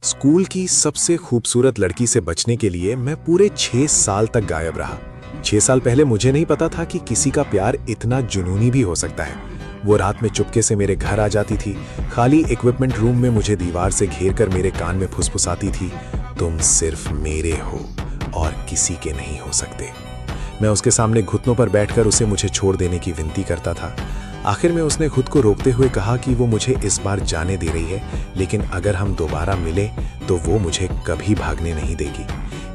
School की सबसे खूबसूरत लड़की से बचने के लिए मैं पूरे 6 साल तक गायब रहा। 6 साल पहले मुझे नहीं पता था कि किसी का प्यार इतना जुनूनी भी हो सकता है। वो रात में चुपके से मेरे घर आ जाती थी, खाली इक्विपमेंट रूम में मुझे दीवार से घेर कर मेरे कान में फुसफुसाती थी, तुम सिर्फ मेरे हो और किसी के नहीं हो सकते। मैं उसके सामने घुटनों पर बैठकर उसे मुझे छोड़ देने की विनती करता था। आखिर में उसने खुद को रोकते हुए कहा कि वो मुझे इस बार जाने दे रही है, लेकिन अगर हम दोबारा मिले तो वो मुझे कभी भागने नहीं देगी।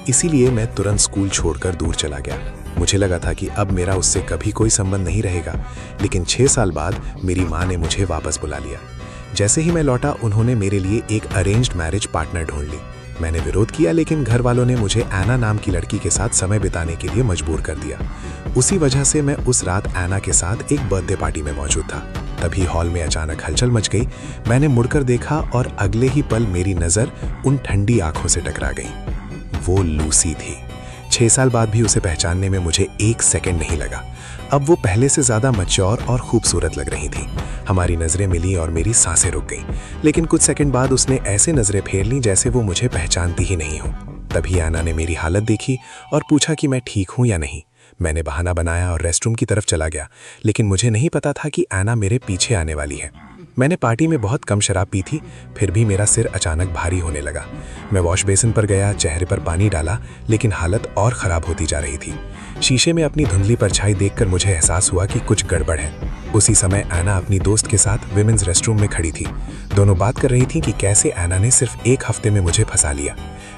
इसीलिए मैं तुरंत स्कूल छोड़कर दूर चला गया। मुझे लगा था कि अब मेरा उससे कभी कोई संबंध नहीं रहेगा, लेकिन 6 साल बाद मेरी माँ ने मुझे वापस बुला लिया। जैसे ही मैं लौटा, उन्होंने मेरे लिए एक अरेंज्ड मैरिज पार्टनर ढूंढ ली। मैंने विरोध किया, लेकिन घर वालों ने मुझे एना नाम की लड़की के साथ समय बिताने के लिए मजबूर कर दिया। उसी वजह से मैं उस रात एना के साथ एक बर्थडे पार्टी में मौजूद था। तभी हॉल में अचानक हलचल मच गई। मैंने मुड़कर देखा और अगले ही पल मेरी नज़र उन ठंडी आंखों से टकरा गई। वो लूसी थी। 6 साल बाद भी उसे पहचानने में मुझे 1 सेकंड नहीं लगा। अब वो पहले से ज़्यादा मैच्योर और खूबसूरत लग रही थी। हमारी नज़रें मिली और मेरी सांसें रुक गईं। लेकिन कुछ सेकंड बाद उसने ऐसे नज़रें फेर लीं जैसे वो मुझे पहचानती ही नहीं हो। तभी एना ने मेरी हालत देखी और पूछा कि मैं ठीक हूँ या नहीं। मैंने बहाना बनाया और रेस्टरूम की तरफ चला गया, लेकिन मुझे नहीं पता था कि एना मेरे पीछे आने वाली है। मैंने पार्टी में बहुत कम शराब पी थी, फिर भी मेरा सिर अचानक भारी होने लगा। मैं वॉश बेसिन पर गया, चेहरे पर पानी डाला, लेकिन हालत और ख़राब होती जा रही थी। शीशे में अपनी धुंधली परछाई देखकर मुझे एहसास हुआ कि कुछ गड़बड़ है। उसी समय एना अपनी दोस्त के साथ विमेंस रेस्टरूम में खड़ी थी। दोनों बात कर रही थीं कि कैसे एना ने सिर्फ 1 हफ्ते में मुझे फंसा लिया।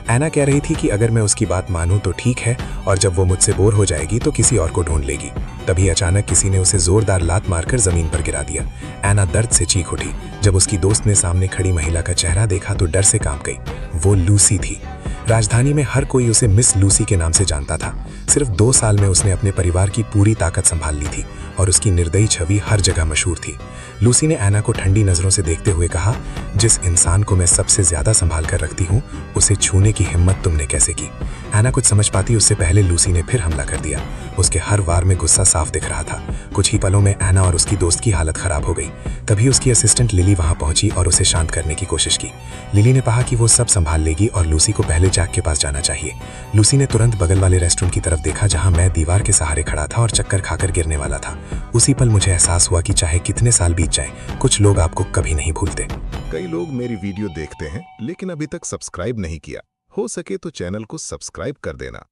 एना कह रही थी कि अगर मैं उसकी बात मानूं तो ठीक है, और जब वो मुझसे बोर हो जाएगी तो किसी और को ढूंढ लेगी। तभी अचानक किसी ने उसे जोरदार लात मारकर जमीन पर गिरा दिया। एना दर्द से चीख उठी। जब उसकी दोस्त ने सामने खड़ी महिला का चेहरा देखा तो डर से कांप गई। वो लूसी थी। राजधानी में हर कोई उसे मिस लूसी के नाम से जानता था। सिर्फ 2 साल में उसने अपने परिवार की पूरी ताकत संभाल ली थी और उसकी निर्दयी छवि हर जगह मशहूर थी। लूसी ने एना को ठंडी नज़रों से देखते हुए कहा, जिस इंसान को मैं सबसे ज़्यादा संभाल कर रखती हूँ, उसे छूने की हिम्मत तुमने कैसे की। एना कुछ समझ पाती उससे पहले लूसी ने फिर हमला कर दिया। उसके हर वार में गुस्सा साफ दिख रहा था। कुछ ही पलों में एना और उसकी दोस्त की हालत खराब हो गई। तभी उसकी असिस्टेंट लिली वहां पहुंची और उसे शांत करने की कोशिश की। लिली ने कहा कि वो सब संभाल लेगी और लूसी को पहले जैक के पास जाना चाहिए। लूसी ने तुरंत बगल वाले रेस्टोरेंट की तरफ देखा, जहां मैं दीवार के सहारे खड़ा था और चक्कर खाकर गिरने वाला था। उसी पल मुझे एहसास हुआ कि चाहे कितने साल बीत जाएं, कुछ लोग आपको कभी नहीं भूलते। कई लोग मेरी वीडियो देखते हैं लेकिन अभी तक सब्सक्राइब नहीं किया। हो सके तो चैनल को सब्सक्राइब कर देना।